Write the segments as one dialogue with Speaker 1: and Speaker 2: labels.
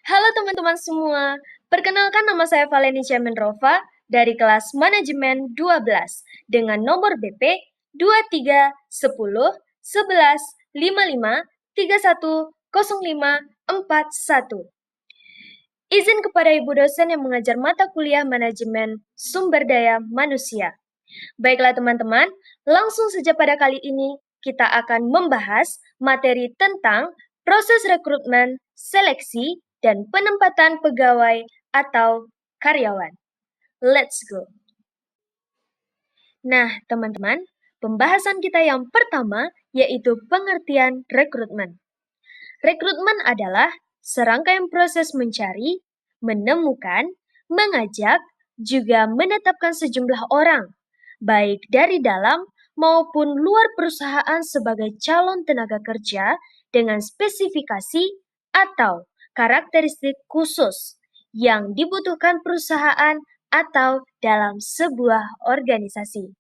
Speaker 1: Halo teman-teman semua, perkenalkan nama saya Valencia Menrova dari kelas Manajemen 12 dengan nomor BP 23101155310541. Izin kepada Ibu dosen yang mengajar mata kuliah Manajemen Sumber Daya Manusia. Baiklah teman-teman, langsung saja pada kali ini kita akan membahas materi tentang proses rekrutmen, seleksi, dan penempatan pegawai atau karyawan. Let's go! Nah, teman-teman, pembahasan kita yang pertama yaitu pengertian rekrutmen. Rekrutmen adalah serangkaian proses mencari, menemukan, mengajak, juga menetapkan sejumlah orang, baik dari dalam maupun luar perusahaan sebagai calon tenaga kerja dengan spesifikasi atau karakteristik khusus yang dibutuhkan perusahaan atau dalam sebuah organisasi.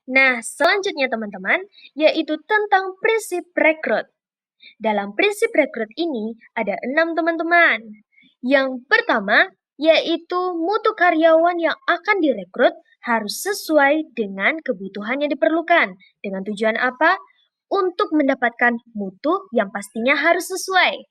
Speaker 1: Nah, selanjutnya teman-teman, yaitu tentang prinsip rekrut. Dalam prinsip rekrut ini ada 6 teman-teman. Yang pertama, yaitu mutu karyawan yang akan direkrut harus sesuai dengan kebutuhan yang diperlukan. Dengan tujuan apa? Untuk mendapatkan mutu yang pastinya harus sesuai.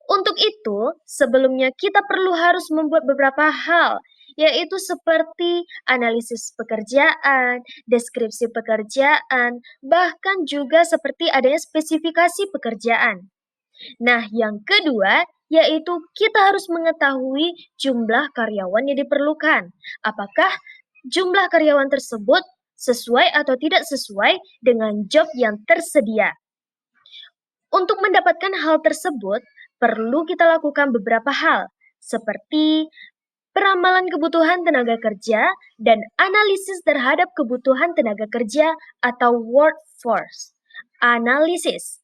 Speaker 1: Untuk itu, sebelumnya kita perlu harus membuat beberapa hal, yaitu seperti analisis pekerjaan, deskripsi pekerjaan, bahkan juga seperti adanya spesifikasi pekerjaan. Nah, yang kedua, yaitu kita harus mengetahui jumlah karyawan yang diperlukan. Apakah jumlah karyawan tersebut sesuai atau tidak sesuai dengan job yang tersedia. Untuk mendapatkan hal tersebut, perlu kita lakukan beberapa hal, seperti peramalan kebutuhan tenaga kerja dan analisis terhadap kebutuhan tenaga kerja atau workforce analisis.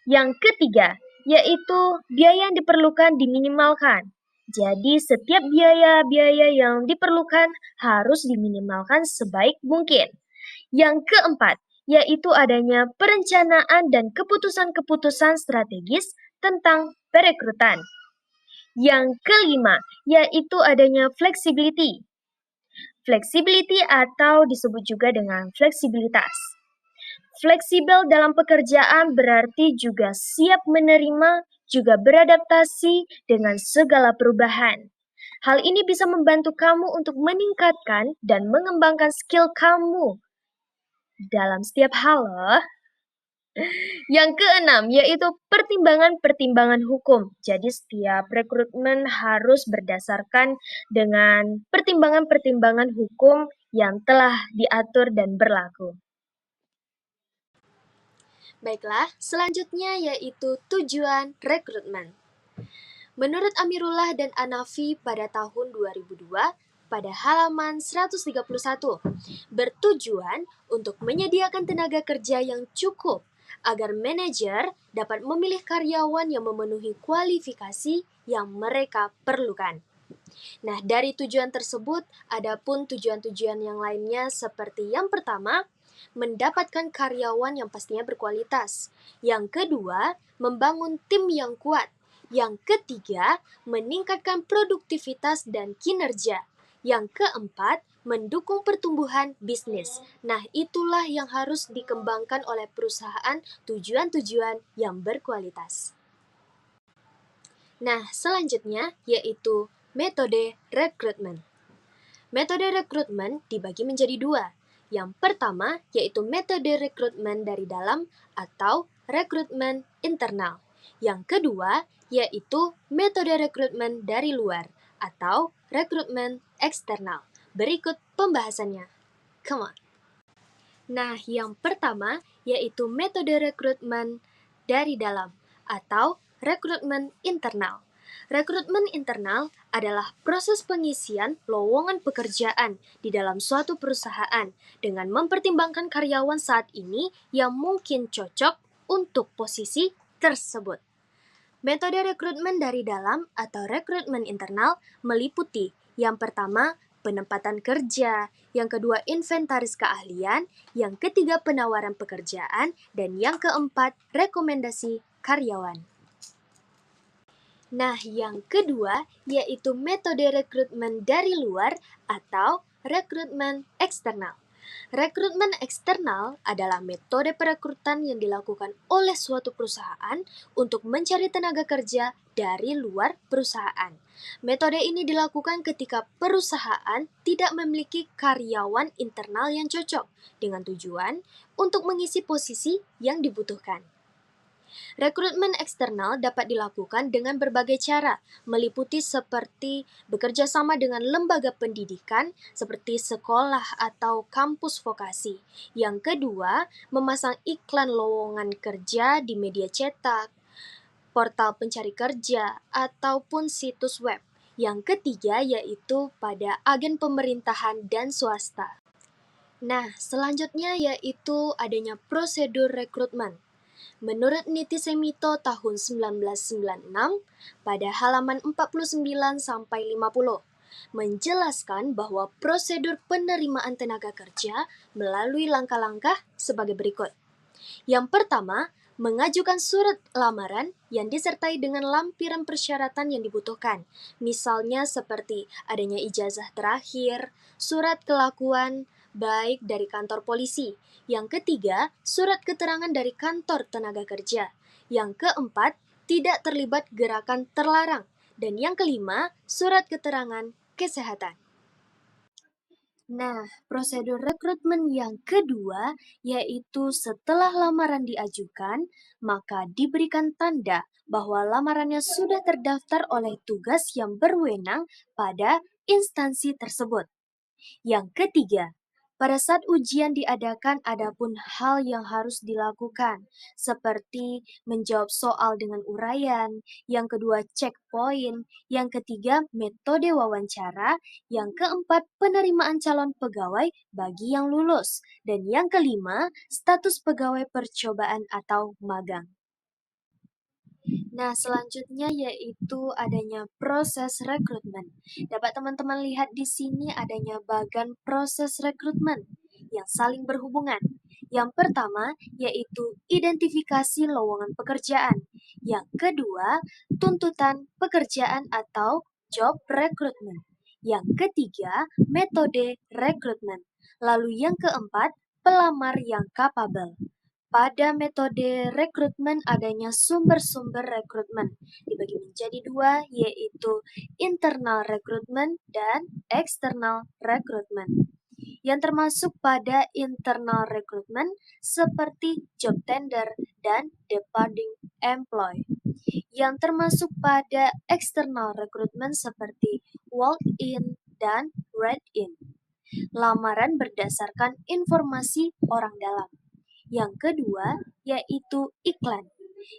Speaker 1: Yang ketiga, yaitu biaya yang diperlukan diminimalkan. Jadi, setiap biaya-biaya yang diperlukan harus diminimalkan sebaik mungkin. Yang keempat, yaitu adanya perencanaan dan keputusan-keputusan strategis tentang perekrutan. Yang kelima, yaitu adanya flexibility. Flexibility atau disebut juga dengan fleksibilitas. Fleksibel dalam pekerjaan berarti juga siap menerima, juga beradaptasi dengan segala perubahan. Hal ini bisa membantu kamu untuk meningkatkan dan mengembangkan skill kamu dalam setiap hal loh. Yang keenam, yaitu pertimbangan-pertimbangan hukum. Jadi setiap rekrutmen harus berdasarkan dengan pertimbangan-pertimbangan hukum yang telah diatur dan berlaku. Baiklah, selanjutnya yaitu tujuan rekrutmen. Menurut Amirullah dan Anafi pada tahun 2002, pada halaman 131, bertujuan untuk menyediakan tenaga kerja yang cukup agar manajer dapat memilih karyawan yang memenuhi kualifikasi yang mereka perlukan. Nah, dari tujuan tersebut, ada pun tujuan-tujuan yang lainnya seperti yang pertama, mendapatkan karyawan yang pastinya berkualitas. Yang kedua, membangun tim yang kuat. Yang ketiga, meningkatkan produktivitas dan kinerja. Yang keempat, mendukung pertumbuhan bisnis. Nah, itulah yang harus dikembangkan oleh perusahaan tujuan-tujuan yang berkualitas. Nah, selanjutnya yaitu metode rekrutmen. Metode rekrutmen dibagi menjadi dua. Yang pertama yaitu metode rekrutmen dari dalam atau rekrutmen internal. Yang kedua yaitu metode rekrutmen dari luar atau rekrutmen eksternal. Berikut pembahasannya. Come on. Nah, yang pertama yaitu metode rekrutmen dari dalam atau rekrutmen internal. Rekrutmen internal adalah proses pengisian lowongan pekerjaan di dalam suatu perusahaan dengan mempertimbangkan karyawan saat ini yang mungkin cocok untuk posisi tersebut. Metode rekrutmen dari dalam atau rekrutmen internal meliputi yang pertama, penempatan kerja, yang kedua inventaris keahlian, yang ketiga penawaran pekerjaan, dan yang keempat rekomendasi karyawan.
Speaker 2: Nah, yang kedua yaitu metode rekrutmen dari luar atau rekrutmen eksternal. Rekrutmen eksternal adalah metode perekrutan yang dilakukan oleh suatu perusahaan untuk mencari tenaga kerja dari luar perusahaan. Metode ini dilakukan ketika perusahaan tidak memiliki karyawan internal yang cocok dengan tujuan untuk mengisi posisi yang dibutuhkan. Rekrutmen eksternal dapat dilakukan dengan berbagai cara, meliputi seperti bekerja sama dengan lembaga pendidikan seperti sekolah atau kampus vokasi. Yang kedua, memasang iklan lowongan kerja di media cetak, portal pencari kerja, ataupun situs web. Yang ketiga yaitu pada agen pemerintahan dan swasta. Nah, selanjutnya yaitu adanya prosedur rekrutmen. Menurut Niti Semito tahun 1996 pada halaman 49 sampai 50 menjelaskan bahwa prosedur penerimaan tenaga kerja melalui langkah-langkah sebagai berikut. Yang pertama, mengajukan surat lamaran yang disertai dengan lampiran persyaratan yang dibutuhkan. Misalnya seperti adanya ijazah terakhir, surat kelakuan baik dari kantor polisi. Yang ketiga, surat keterangan dari kantor tenaga kerja. Yang keempat, tidak terlibat gerakan terlarang. Dan yang kelima, surat keterangan kesehatan. Nah, prosedur rekrutmen yang kedua yaitu setelah lamaran diajukan, maka diberikan tanda bahwa lamarannya sudah terdaftar oleh tugas yang berwenang pada instansi tersebut. Yang ketiga, pada saat ujian diadakan ada pun hal yang harus dilakukan, seperti menjawab soal dengan uraian, yang kedua checkpoint, yang ketiga metode wawancara, yang keempat penerimaan calon pegawai bagi yang lulus, dan yang kelima status pegawai percobaan atau magang. Nah, selanjutnya yaitu adanya proses rekrutmen. Dapat teman-teman lihat di sini adanya bagan proses rekrutmen yang saling berhubungan. Yang pertama yaitu identifikasi lowongan pekerjaan. Yang kedua, tuntutan pekerjaan atau job recruitment. Yang ketiga, metode rekrutmen. Lalu yang keempat, pelamar yang kapabel. Pada metode rekrutmen adanya sumber-sumber rekrutmen dibagi menjadi dua yaitu internal rekrutmen dan eksternal rekrutmen. Yang termasuk pada internal rekrutmen seperti job tender dan departing employee. Yang termasuk pada external rekrutmen seperti walk-in dan write-in. Lamaran berdasarkan informasi orang dalam. Yang kedua yaitu iklan.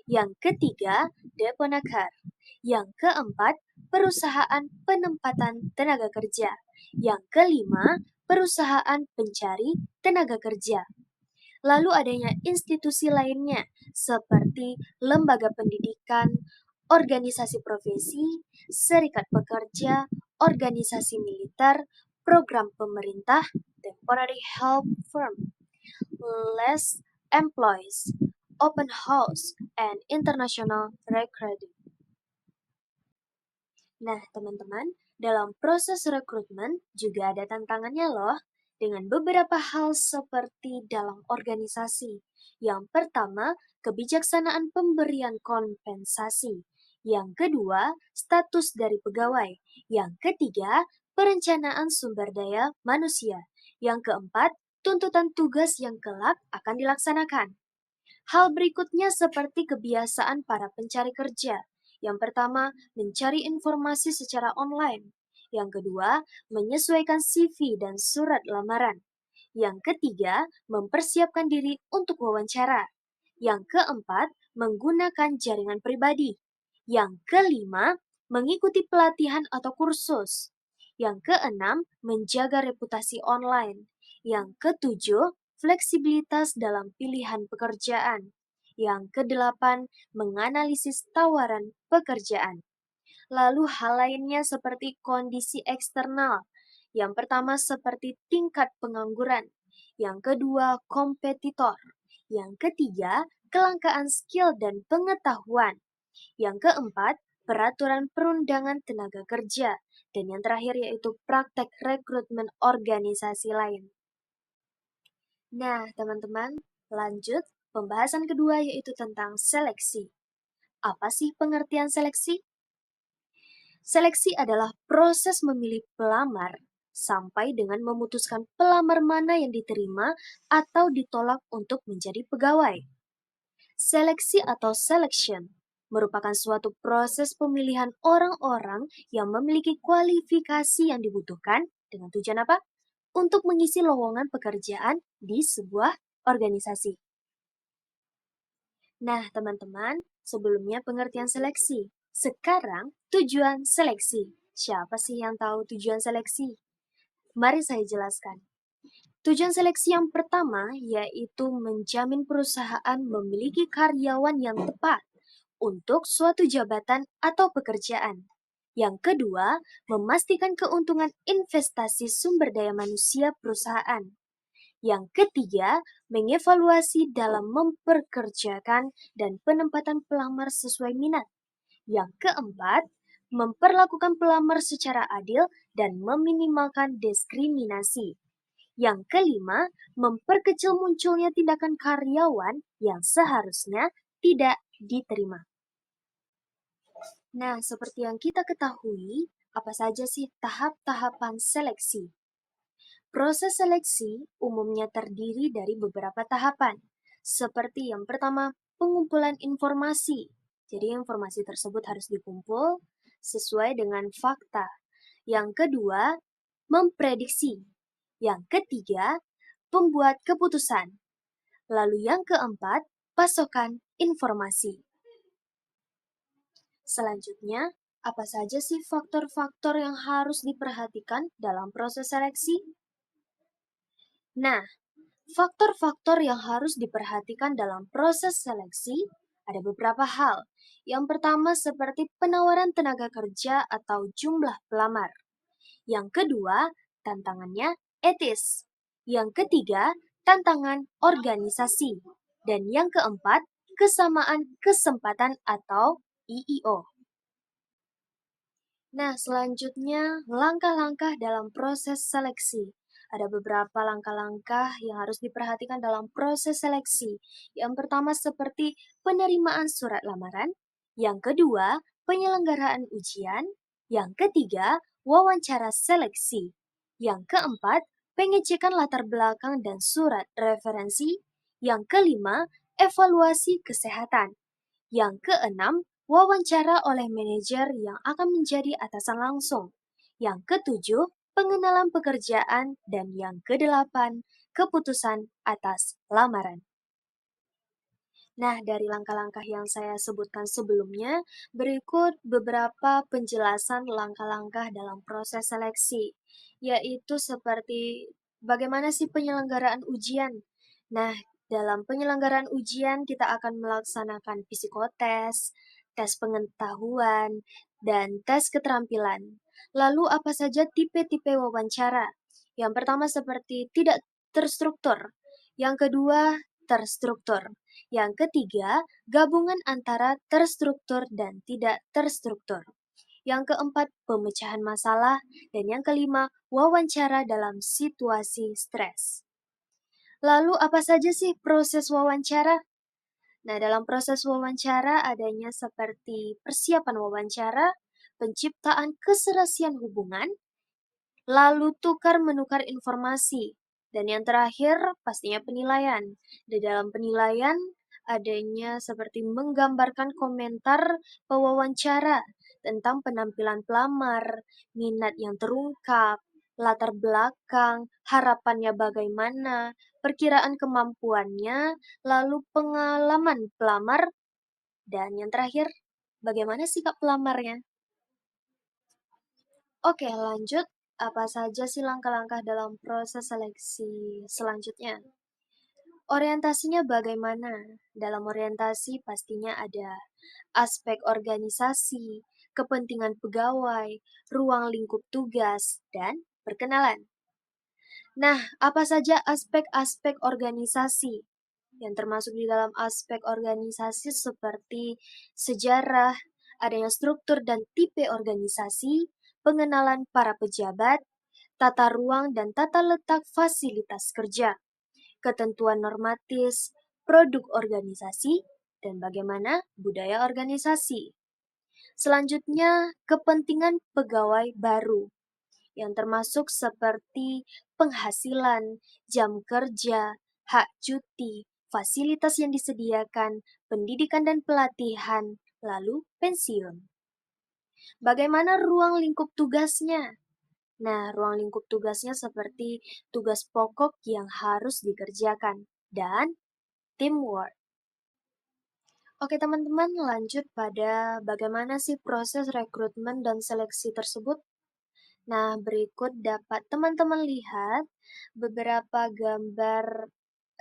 Speaker 2: Yang ketiga, deponakar. Yang keempat, perusahaan penempatan tenaga kerja. Yang kelima, perusahaan pencari tenaga kerja. Lalu adanya institusi lainnya seperti lembaga pendidikan, organisasi profesi, serikat pekerja, organisasi militer, program pemerintah, temporary help firm, less employees, open house, and international recruiting. Nah, teman-teman, dalam proses rekrutmen juga ada tantangannya loh, dengan beberapa hal seperti dalam organisasi. Yang pertama, kebijaksanaan pemberian kompensasi. Yang kedua, status dari pegawai. Yang ketiga, perencanaan sumber daya manusia. Yang keempat, tuntutan tugas yang kelak akan dilaksanakan. Hal berikutnya seperti kebiasaan para pencari kerja. Yang pertama, mencari informasi secara online. Yang kedua, menyesuaikan CV dan surat lamaran. Yang ketiga, mempersiapkan diri untuk wawancara. Yang keempat, menggunakan jaringan pribadi. Yang kelima, mengikuti pelatihan atau kursus. Yang keenam, menjaga reputasi online. Yang ketujuh, fleksibilitas dalam pilihan pekerjaan. Yang kedelapan, menganalisis tawaran pekerjaan. Lalu hal lainnya seperti kondisi eksternal. Yang pertama seperti tingkat pengangguran. Yang kedua, kompetitor. Yang ketiga, kelangkaan skill dan pengetahuan. Yang keempat, peraturan perundangan tenaga kerja, dan yang terakhir yaitu praktek rekrutmen organisasi lain. Nah, teman-teman, lanjut pembahasan kedua yaitu tentang seleksi. Apa sih pengertian seleksi? Seleksi adalah proses memilih pelamar sampai dengan memutuskan pelamar mana yang diterima atau ditolak untuk menjadi pegawai. Seleksi atau selection merupakan suatu proses pemilihan orang-orang yang memiliki kualifikasi yang dibutuhkan dengan tujuan apa? Untuk mengisi lowongan pekerjaan di sebuah organisasi. Nah, teman-teman, sebelumnya pengertian seleksi. Sekarang, tujuan seleksi. Siapa sih yang tahu tujuan seleksi? Mari saya jelaskan. Tujuan seleksi yang pertama yaitu menjamin perusahaan memiliki karyawan yang tepat untuk suatu jabatan atau pekerjaan. Yang kedua, memastikan keuntungan investasi sumber daya manusia perusahaan. Yang ketiga, mengevaluasi dalam memperkerjakan dan penempatan pelamar sesuai minat. Yang keempat, memperlakukan pelamar secara adil dan meminimalkan diskriminasi. Yang kelima, memperkecil munculnya tindakan karyawan yang seharusnya tidak diterima. Nah, seperti yang kita ketahui, apa saja sih tahap-tahapan seleksi? Proses seleksi umumnya terdiri dari beberapa tahapan, seperti yang pertama, pengumpulan informasi. Jadi informasi tersebut harus dikumpul sesuai dengan fakta. Yang kedua, memprediksi. Yang ketiga, pembuat keputusan. Lalu yang keempat, pasokan informasi. Selanjutnya, apa saja sih faktor-faktor yang harus diperhatikan dalam proses seleksi? Nah, faktor-faktor yang harus diperhatikan dalam proses seleksi ada beberapa hal. Yang pertama seperti penawaran tenaga kerja atau jumlah pelamar. Yang kedua, tantangannya etis. Yang ketiga, tantangan organisasi. Dan yang keempat, kesamaan kesempatan atau EEO. Nah, selanjutnya langkah-langkah dalam proses seleksi. Ada beberapa langkah-langkah yang harus diperhatikan dalam proses seleksi. Yang pertama seperti penerimaan surat lamaran, yang kedua penyelenggaraan ujian, yang ketiga wawancara seleksi, yang keempat pengecekan latar belakang dan surat referensi, yang kelima evaluasi kesehatan, yang keenam wawancara oleh manajer yang akan menjadi atasan langsung. Yang ketujuh, pengenalan pekerjaan. Dan yang kedelapan, keputusan atas lamaran. Nah, dari langkah-langkah yang saya sebutkan sebelumnya, berikut beberapa penjelasan langkah-langkah dalam proses seleksi, yaitu seperti bagaimana sih penyelenggaraan ujian. Nah, dalam penyelenggaraan ujian kita akan melaksanakan psikotes, tes pengetahuan, dan tes keterampilan. Lalu apa saja tipe-tipe wawancara? Yang pertama seperti tidak terstruktur, yang kedua terstruktur. Yang ketiga, gabungan antara terstruktur dan tidak terstruktur. Yang keempat, pemecahan masalah. Dan yang kelima, wawancara dalam situasi stres. Lalu apa saja sih proses wawancara? Nah, dalam proses wawancara adanya seperti persiapan wawancara, penciptaan keserasian hubungan, lalu tukar-menukar informasi, dan yang terakhir pastinya penilaian. Di dalam penilaian adanya seperti menggambarkan komentar pewawancara tentang penampilan pelamar, minat yang terungkap, latar belakang, harapannya bagaimana, perkiraan kemampuannya, lalu pengalaman pelamar, dan yang terakhir, bagaimana sikap pelamarnya. Oke, lanjut. Apa saja sih langkah-langkah dalam proses seleksi selanjutnya? Orientasinya bagaimana? Dalam orientasi pastinya ada aspek organisasi, kepentingan pegawai, ruang lingkup tugas, dan perkenalan. Nah, apa saja aspek-aspek organisasi? Yang termasuk di dalam aspek organisasi seperti sejarah, adanya struktur dan tipe organisasi, pengenalan para pejabat, tata ruang dan tata letak fasilitas kerja, ketentuan normatif, produk organisasi, dan bagaimana budaya organisasi. Selanjutnya, kepentingan pegawai baru yang termasuk seperti penghasilan, jam kerja, hak cuti, fasilitas yang disediakan, pendidikan dan pelatihan, lalu pensiun. Bagaimana ruang lingkup tugasnya? Nah, ruang lingkup tugasnya seperti tugas pokok yang harus dikerjakan dan teamwork. Oke teman-teman, lanjut pada bagaimana sih proses rekrutmen dan seleksi tersebut. Nah, berikut dapat teman-teman lihat beberapa gambar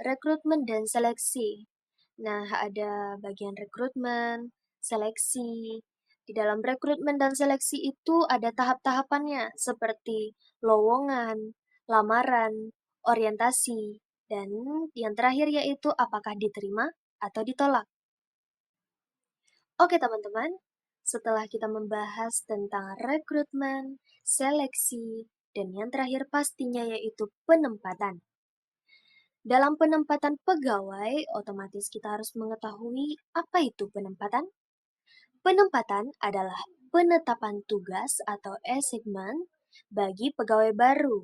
Speaker 2: rekrutmen dan seleksi. Nah, ada bagian rekrutmen, seleksi. Di dalam rekrutmen dan seleksi itu ada tahap-tahapannya seperti lowongan, lamaran, orientasi, dan yang terakhir yaitu apakah diterima atau ditolak. Oke teman-teman, setelah kita membahas tentang rekrutmen, seleksi, dan yang terakhir pastinya yaitu penempatan. Dalam penempatan pegawai, otomatis kita harus mengetahui apa itu penempatan. Penempatan adalah penetapan tugas atau assignment bagi pegawai baru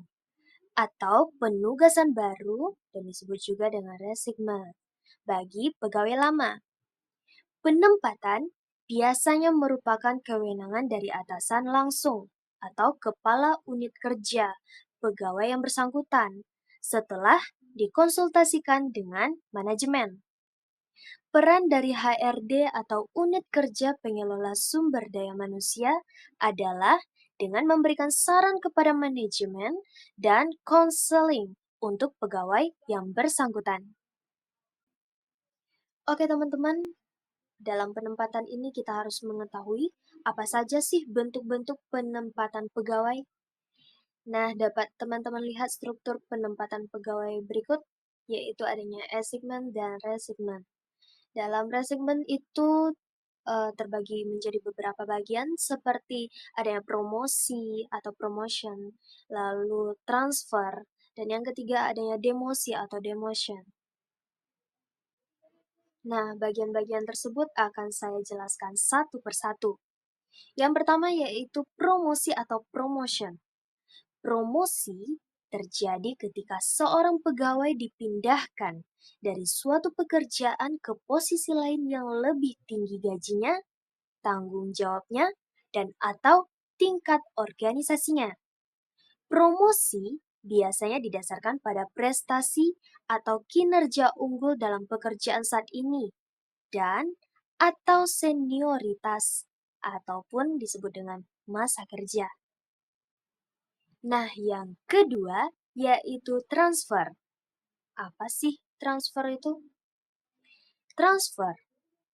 Speaker 2: atau penugasan baru dan disebut juga dengan rekrutmen bagi pegawai lama. Penempatan biasanya merupakan kewenangan dari atasan langsung atau kepala unit kerja pegawai yang bersangkutan setelah dikonsultasikan dengan manajemen. Peran dari HRD atau unit kerja pengelola sumber daya manusia adalah dengan memberikan saran kepada manajemen dan konseling untuk pegawai yang bersangkutan. Oke teman-teman, dalam penempatan ini kita harus mengetahui apa saja sih bentuk-bentuk penempatan pegawai. Nah, dapat teman-teman lihat struktur penempatan pegawai berikut, yaitu adanya assignment dan rekrutmen. Dalam rekrutmen itu terbagi menjadi beberapa bagian seperti adanya promosi atau promotion, lalu transfer, dan yang ketiga adanya demosi atau demotion. Nah, bagian-bagian tersebut akan saya jelaskan satu persatu. Yang pertama yaitu promosi atau promotion. Promosi terjadi ketika seorang pegawai dipindahkan dari suatu pekerjaan ke posisi lain yang lebih tinggi gajinya, tanggung jawabnya, dan atau tingkat organisasinya. Promosi biasanya didasarkan pada prestasi atau kinerja unggul dalam pekerjaan saat ini dan atau senioritas ataupun disebut dengan masa kerja. Nah, yang kedua yaitu transfer. Apa sih transfer itu? Transfer,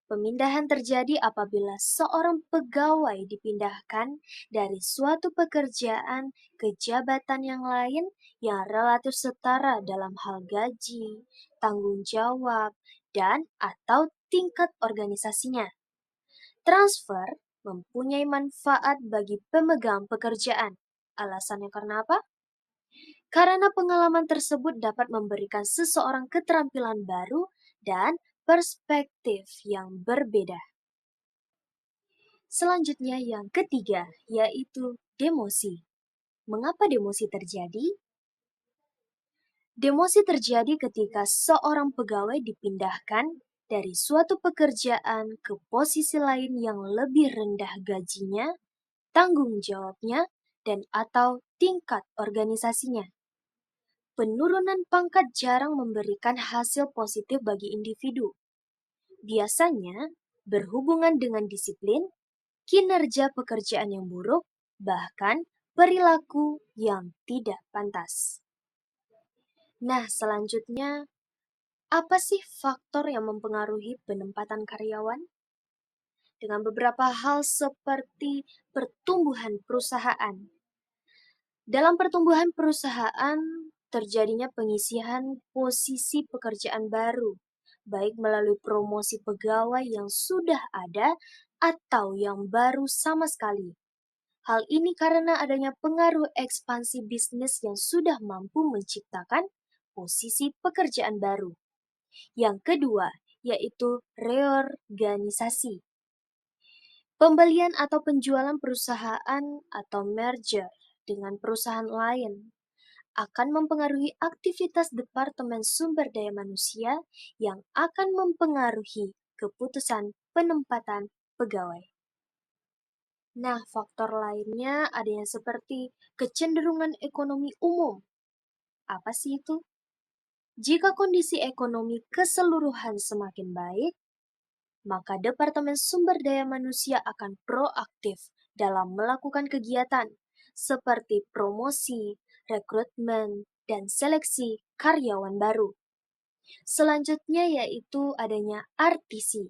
Speaker 2: pemindahan terjadi apabila seorang pegawai dipindahkan dari suatu pekerjaan ke jabatan yang lain yang relatif setara dalam hal gaji, tanggung jawab, dan atau tingkat organisasinya. Transfer mempunyai manfaat bagi pemegang pekerjaan. Alasannya karena apa? Karena pengalaman tersebut dapat memberikan seseorang keterampilan baru dan perspektif yang berbeda. Selanjutnya yang ketiga, yaitu demosi. Mengapa demosi terjadi? Demosi terjadi ketika seorang pegawai dipindahkan dari suatu pekerjaan ke posisi lain yang lebih rendah gajinya, tanggung jawabnya, dan atau tingkat organisasinya. Penurunan pangkat jarang memberikan hasil positif bagi individu. Biasanya berhubungan dengan disiplin, kinerja pekerjaan yang buruk, bahkan perilaku yang tidak pantas. Nah, selanjutnya, apa sih faktor yang mempengaruhi penempatan karyawan? Dengan beberapa hal seperti pertumbuhan perusahaan. Dalam pertumbuhan perusahaan, terjadinya pengisian posisi pekerjaan baru, baik melalui promosi pegawai yang sudah ada atau yang baru sama sekali. Hal ini karena adanya pengaruh ekspansi bisnis yang sudah mampu menciptakan posisi pekerjaan baru. Yang kedua, yaitu reorganisasi. Pembelian atau penjualan perusahaan atau merger dengan perusahaan lain akan mempengaruhi aktivitas Departemen Sumber Daya Manusia yang akan mempengaruhi keputusan penempatan pegawai. Nah, faktor lainnya ada yang seperti kecenderungan ekonomi umum. Apa sih itu? Jika kondisi ekonomi keseluruhan semakin baik, maka Departemen Sumber Daya Manusia akan proaktif dalam melakukan kegiatan seperti promosi, rekrutmen, dan seleksi karyawan baru. Selanjutnya yaitu adanya RTC.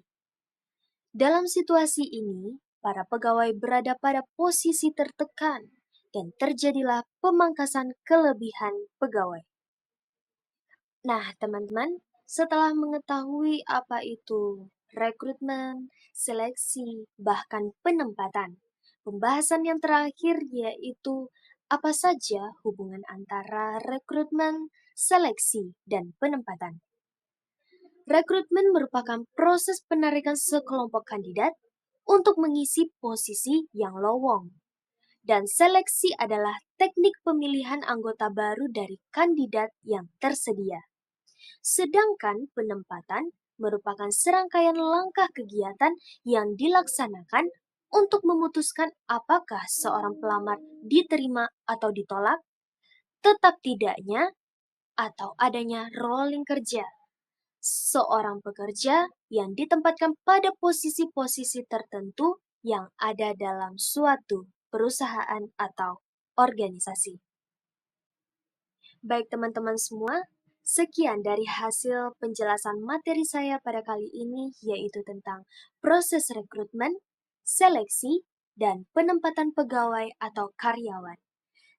Speaker 2: Dalam situasi ini, para pegawai berada pada posisi tertekan dan terjadilah pemangkasan kelebihan pegawai. Nah, teman-teman, setelah mengetahui apa itu rekrutmen, seleksi, bahkan penempatan, pembahasan yang terakhir yaitu apa saja hubungan antara rekrutmen, seleksi, dan penempatan. Rekrutmen merupakan proses penarikan sekelompok kandidat untuk mengisi posisi yang lowong. Dan seleksi adalah teknik pemilihan anggota baru dari kandidat yang tersedia. Sedangkan penempatan merupakan serangkaian langkah kegiatan yang dilaksanakan untuk memutuskan apakah seorang pelamar diterima atau ditolak, tetap tidaknya, atau adanya rolling kerja. Seorang pekerja yang ditempatkan pada posisi-posisi tertentu yang ada dalam suatu perusahaan atau organisasi. Baik teman-teman semua, sekian dari hasil penjelasan materi saya pada kali ini, yaitu tentang proses rekrutmen, seleksi, dan penempatan pegawai atau karyawan.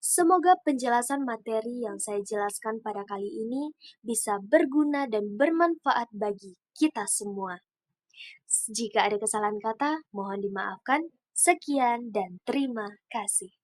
Speaker 2: Semoga penjelasan materi yang saya jelaskan pada kali ini bisa berguna dan bermanfaat bagi kita semua. Jika ada kesalahan kata, mohon dimaafkan. Sekian dan terima kasih.